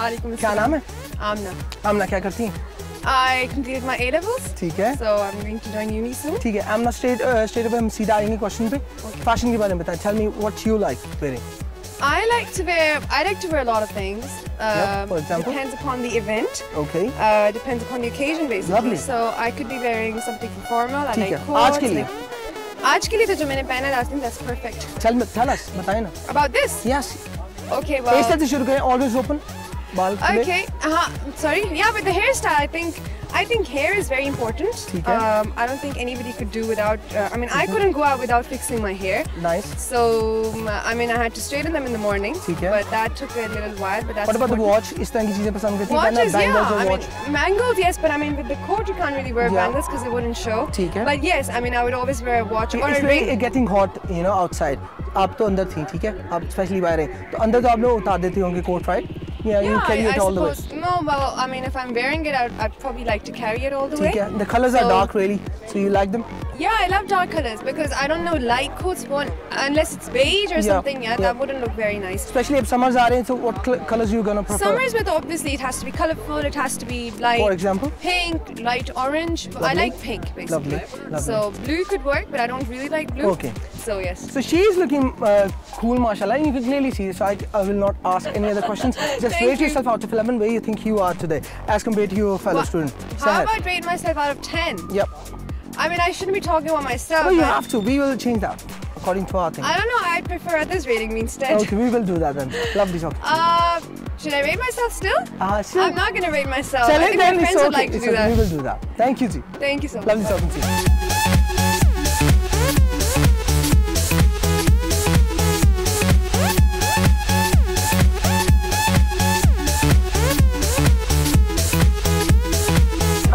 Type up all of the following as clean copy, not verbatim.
वालेकुम। क्या नाम है? आमना। आमना क्या करती हैं? I completed my A-levels. ठीक है। So I'm going to join uni soon. ठीक है। आमना स्ट्रेट अवे हम सीधा आएंगे क्वेश्चन पे। फैशन के बारे में बताएं। Tell me what you like wearing. I like to wear a lot of things. For example? Depends upon the event. Okay. Depends upon the occasion basically. Lovely. So I could be wearing something formal. I ठीक like है। coats. आज के लिए? आज के लिए तो जो मैंने पहना है, I think that's perfect. Tell us बताएं ना। About this? Yes. Okay, well. Hairstyle से शुरू करें। Always open. बाल खुले। Okay. Sorry. Yeah, but the hairstyle, I think hair is very important. ठीक है। I don't think anybody could do without. I mean, I couldn't go out without fixing my hair. Nice. So, I mean, I had to straighten them in the morning. ठीक है। But that took a little while. But that's. What about the watch? इस तरह की चीजें पसंद करती हैं? Watches, Bangles yeah. or watch? I mean, bangles, yes, but I mean, with the coat, you can't really wear bangles because they wouldn't show. ठीक है। But yes, I mean, I would always wear a watch or a It's ring. very getting hot, you know, outside. आप तो अंदर थी, ठीक है? आप specially बाहर हैं, तो अंदर तो आप लोग उतार देते होंगे coat, right? Yeah, you carry it all the way. No, well, I mean, if I'm wearing it, I'd probably like to carry it all the way. ठीक है. The colors are dark, really. So you like them? Yeah, I love dark colors because I don't know, light coats won't, unless it's beige or something. Yeah, that wouldn't look very nice. Especially if summers are in, so what colors you gonna prefer? Summers, but obviously it has to be colorful. It has to be like. For example? Pink, light orange. Lovely. I like pink basically. Lovely. So blue could work, but I don't really like blue. Okay. So yes. So she is looking cool, mashallah. You can clearly see. So I will not ask any other questions. Just rate yourself out of 11 where you think you are today, as compared to your fellow student. How about rate myself out of 10? Yep. I mean, I shouldn't be talking about myself. No, you have to. We will change that according to our thing. I don't know. I'd prefer others rating me instead. Okay, we will do that then. Lovely talking. Should I rate myself still? Still. I'm not going to rate myself. I think then my friends would like to do that. We will do that. Thank you, ji. Thank you so much. Lovely talking to you.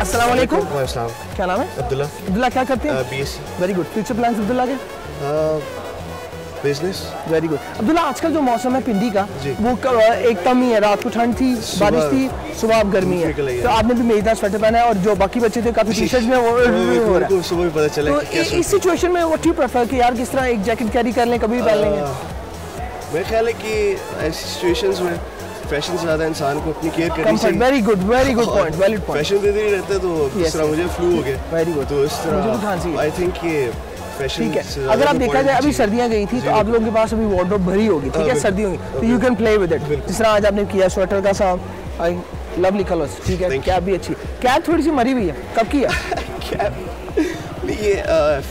अस्सलाम वालेकुम। क्या नाम है? अब्दुल्ला। अब्दुल्ला क्या करते हैं? BSc। Very good. Future plans Abdullah के? Business. Very good. Abdullah आजकल जो मौसम है पिंडी का वो एक कम ही है, रात को ठंड थी, बारिश थी, सुबह अब गर्मी है, तो आपने भी मेरी तरह स्वेटर पहना है और जो बाकी बच्चे थे काफी टी-शर्ट में वो हो रहा है। सुबह भी पता चला तो इस सिचुएशन में व्हाट यू प्रेफर कि यार किस तरह एक जैकेट कैरी कर लें, कभी भी पहन लेंगे? मेरा ख्याल है कि ऐसी सिचुएशंस में फैशन से ज़्यादा इंसान को अपनी केयर करनी चाहिए। Very good point, valid point. Fashion देते ही रहता है तो इस तरह मुझे फ्लू हो गया। Very good. तो इस तरह आई थिंक ये फैशन। ठीक है। अगर आप देखा जाए अभी सर्दियां गई थी तो आप लोगों के पास अभी वार्डरोब भरी होगी, ठीक है, सर्दी होगी, तो you can play with it. जिस तरह आज आपने किया स्वेटर का साथ, लवली कलर्स, ठीक है। कैप भी अच्छी, कैप थोड़ी सी मरी हुई है, कब की है? ये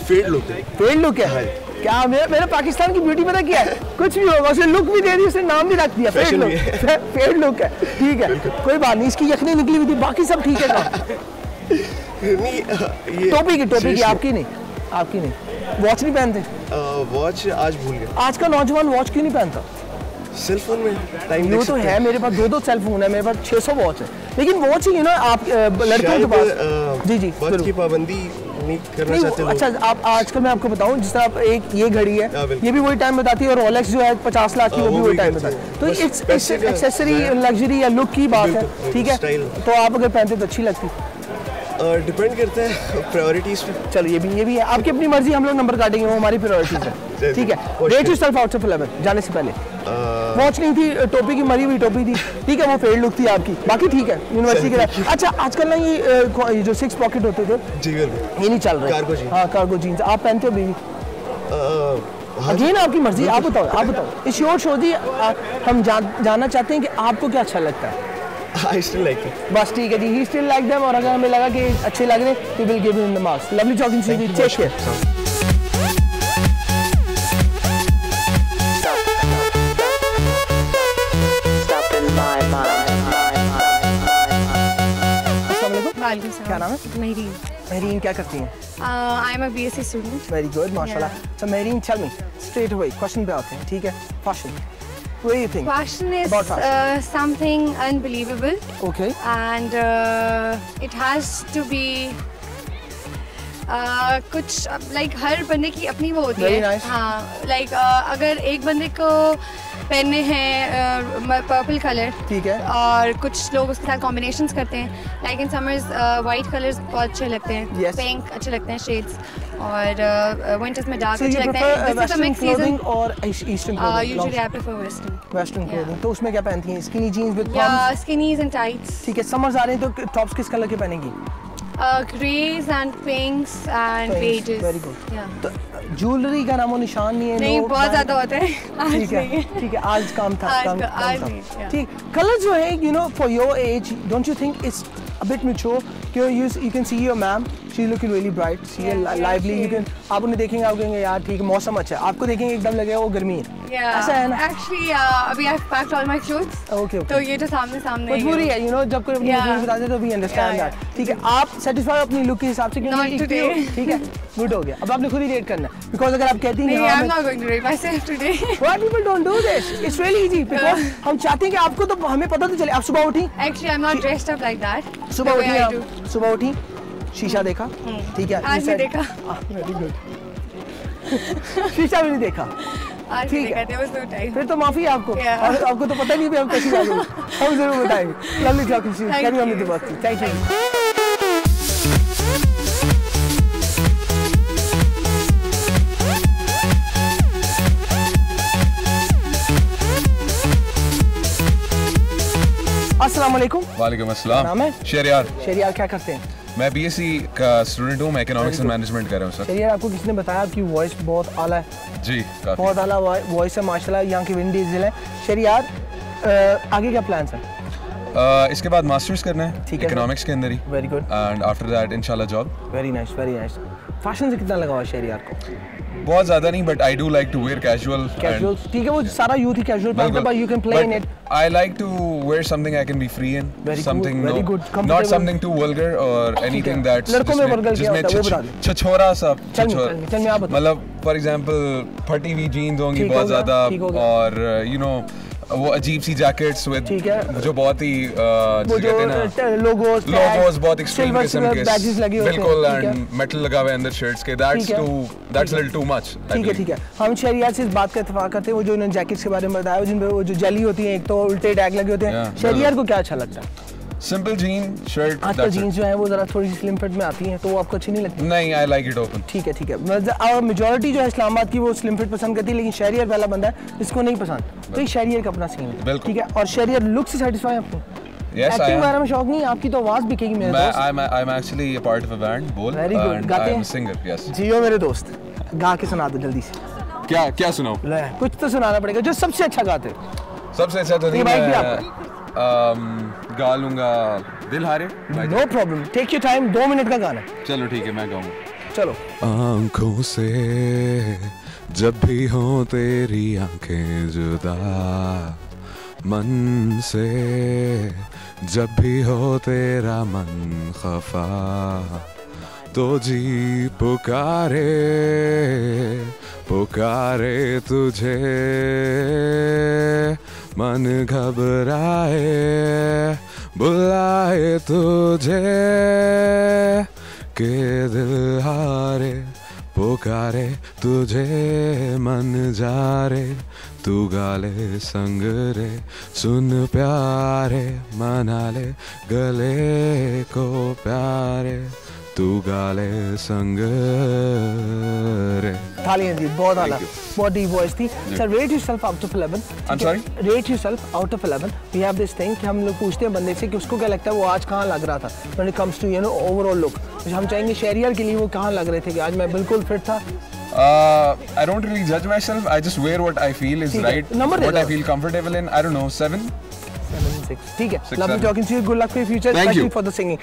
फेड लुक है। फेड लुक है? क्या मेरे पाकिस्तान की ब्यूटी पता क्या है? कुछ भी होगा, उसने लुक भी दे दी, उसने नाम भी रख दिया, फेड लुक। फेड लुक है, ठीक है, कोई बात नहीं। इसकी यखनी निकली हुई थी, बाकी सब ठीक है। टोपी की आपकी नहीं। वॉच नहीं पहनते? वॉच आज भूल गए। आज का नौजवान वॉच क्यों नहीं पहनता? सेल फोन में टाइम वो तो है, मेरे पास दो सेल फोन है, मेरे पास 600 वॉच है, लेकिन वॉच ही ना आप लड़कों के पास। जी वॉच की पाबंदी नहीं करना चाहते लोग। अच्छा, आप आजकल मैं आपको बताऊं, जिस तरह एक ये घड़ी है, ये भी वही टाइम बताती है, और रोलेक्स जो है 50 लाख की, वो भी वही टाइम बताती है। तो इट्स एक्सेसरी, लग्जरी या लुक की बात है, ठीक है। तो आप अगर पहनते तो अच्छी लगती। डिपेंड करता है प्रायोरिटीज पे। चलो ये भी है, आपकी अपनी मर्जी, हम लोग नंबर काटेंगे, वो हमारी प्रायोरिटीज है, ठीक है। रेट योरसेल्फ आउट ऑफ 11 जाने से पहले। वॉच नहीं थी, टोपी की मरी हुई टोपी थी, ठीक है, वो फेड लुक थी आपकी, बाकी ठीक है, यूनिवर्सिटी के। अच्छा, आजकल ना ये जो 6 पॉकेट होते थे ये नहीं चल रहे। हाँ, कार्गो जीन्स आप पहनते हो बीवी? अगेन आपकी मर्जी, आप बताओ। इस योर शो जी, हम जानना चाहते हैं कि आपको क्या अच्छा लगता है। I still like it. बस ठीक है जी, he still like them, और अगर हमें लगा कि अच्छे लग रहे हैं, we will give him the marks. Lovely talking to you. Take care. क्या नाम है? महरीन क्या करती हैं? I'm a BSc student. Very good, माशाल्लाह। So Mehreen, tell me straight away, question पे आते हैं, ठीक है? Fashion. What do you think? Fashion is something unbelievable. Okay. And it has to be कुछ like हर बंदे की अपनी वो होती है। Very nice. हाँ, like अगर एक बंदे को पहने हैं पर्पल कलर, ठीक है, और कुछ लोग उसके साथ कॉम्बिनेशंस करते हैं, like in summers white colours बहुत अच्छे लगते हैं, Yes. पिंक अच्छे लगते हैं शेड्स, और विंटर्स में डार्क So you अच्छे लगते हैं। prefer this is a western mix season. clothing or eastern clothing? Usually I prefer western. Western clothing. तो उसमें क्या पहनती हैं? Skinny jeans with या pumps? स्किनीज एंड टाइट्स, ठीक है, समर्स आ रहे हैं तो टॉप्स किस कलर के पहनेंगी? Greys and pinks and beiges. Very good. तो ज्वेलरी का नामो निशान नहीं है? नहीं, no, बहुत ज्यादा होता है। ठीक है, ठीक है, आज काम था, आज काम नहीं, था। yeah. ठीक, कलर जो है, you know, for your age, don't you think it's a bit mature? You can see your ma'am, she's looking really bright, she is lively. You can, आप उन्हें देखेंगे, आप कहेंगे यार ठीक है, मौसम अच्छा है, आपको देखेंगे एकदम लगेगा वो गर्मी है, ऐसा है ना? Actually, अभी I've packed all my clothes. Okay, तो ये जो सामने मजबूरी है, you know, जब कोई अपनी Yeah. मजबूरी बताते हैं तो we understand Yeah, that. ठीक है, आप satisfy अपनी लुक के हिसाब से, क्योंकि Not एक today. तो- ठीक है, गुड हो गया। अब आपने खुद ही रेट करना है, because अगर आप कहती हैं नहीं, कि हाँ, I'm not going to rate myself today. why people don't do this? It's really easy, because हम चाहते हैं कि आपको तो हमें पता तो चले। आप सुबह उठी, Actually, I'm not dressed up like that. सुबह the way उठी I आप, do. सुबह उठी, शीशा देखा, ठीक है, आज you नहीं said- देखा। Very good. शीशा भी नहीं देखा, आज ठीक नहीं है। देखा, there was no time. फिर तो माफी है आपको। Yeah. और आपको तो पता नहीं भी हम कैसी बात है, हम जरूर बताएंगे। Lovely talking to you, Thank carry on you. With the work, thank you. अस्सलाम वालेकुम। वालेकुम अस्सलाम। नाम है? शहरियार। शहरियार, क्या करते हैं? मैं बीएससी का स्टूडेंट हूँ, मैं इकोनॉमिक्स एंड मैनेजमेंट कर रहा हूँ सर। शहरियार, आपको किसने बताया आपकी वॉइस बहुत आला है? जी काफी। बहुत आला वॉइस है माशाल्लाह, यहाँ की विंड डीजल है। शहरियार, आगे क्या प्लान्स हैं? इसके बाद मास्टर्स करना है ठीक है। इकोनॉमिक्स के अंदर ही, very good, and after that इंशाल्लाह job. Very nice, very nice. Fashion से कितना लगा हुआ है शहरियार को? बहुत ज्यादा नहीं, but I do like to wear casual. Casual, ठीक है, वो सारा यूथ ही कैजुअल पहनता है, but you can play in it. I like to wear something I can be free in, Very good, something very good, not comfortable. something too vulgar or anything that's लड़कों में vulgar क्या होता है, वो बता दे। छछोरा सा, चल मैं आप बता। मतलब फॉर एग्जांपल फटी हुई जीन्स होंगी ठीक बहुत हो गया, ज्यादा, ठीक हो गया। और यू नो वो अजीब सी जैकेट्स विद, ठीक है, जो बहुत ही वो जो लोगोस बहुत एक्सट्रीम किस्म के बैजेस लगे होते हैं, बिल्कुल, ठीक है। एंड मेटल लगा हुआ है अंदर शर्ट्स के, that's ठीक है। a little too much। ठीक है, ठीक है। हम शहरियार से इस बात का इत्तेफाक करते हैं, वो जो इन्होंने जैकेट्स के बारे में बताया, जिन पे वो जो जली होती है, एक तो उल्टे टैग लगे होते हैं, शहरियार को क्या अच्छा लगता है? Simple gene shirt. आजकल जीन्स जो है वो जरा थोड़ी सी स्लिम फिट में आती हैं, तो वो आपको अच्छी नहीं लगती? नहीं, आई लाइक इट ओपन। ठीक है, ठीक है। और मेजॉरिटी जो है इस्लामाबाद की वो स्लिम फिट पसंद करती है, लेकिन शहरियार वाला बंदा है जिसको नहीं पसंद, तो ये शहरियार का अपना सीन है। बिल्कुल। ठीक है, और शहरियार लुक से सेटिस्फाई है आपको? Yes, I acting am। बारे में शौक नहीं है आपकी, तो आवाज बिकेगी मेरे दोस्त। I'm actually a part of a band, बोल। Very good, and गाते I'm हैं? a singer, yes। जियो मेरे दोस्त, गा के सुना दो जल्दी से। क्या सुनाऊं? ले, कुछ तो सुनाना पड़ेगा जो सबसे अच्छा गाते हो। सबसे अच्छा तो नहीं, माइक भी मैं गा लूंगा दिल हारे। No problem, take your time, 2 minute का गाना है। चलो ठीक है, मैं गाऊंगा। चलो। आँखों से जब भी हो तेरी आंखें जुदा, मन से जब भी हो तेरा मन खफा, तो जी पुकारे पुकारे तुझे, मन घबराए बुलाए तुझे, के दिल हारे पुकारे तुझे, मन जा रे तू गाले संग रे, सुन प्यारे मना ले गले को प्यारे, तू गाले संग रे। तालियां दी, बहुत आला, बहुत डीप वॉइस थी। Sir, rate yourself out of 11। I'm sorry? Rate yourself out of 11। We have this thing कि हम लोग पूछते हैं बंदे से कि उसको क्या लगता है वो आज कहाँ लग रहा था, when it comes to you know overall look. हम चाहेंगे शहरियार के लिए वो कहाँ लग रहे थे कि आज मैं बिल्कुल फिट था। I don't really judge myself. I just wear what I feel is right, Number what they I दो। feel comfortable in. I don't know, 7. 7, 6, ठीक है। 6, Lovely 7. talking to you. Good luck for your future, Thank especially you. for the singing.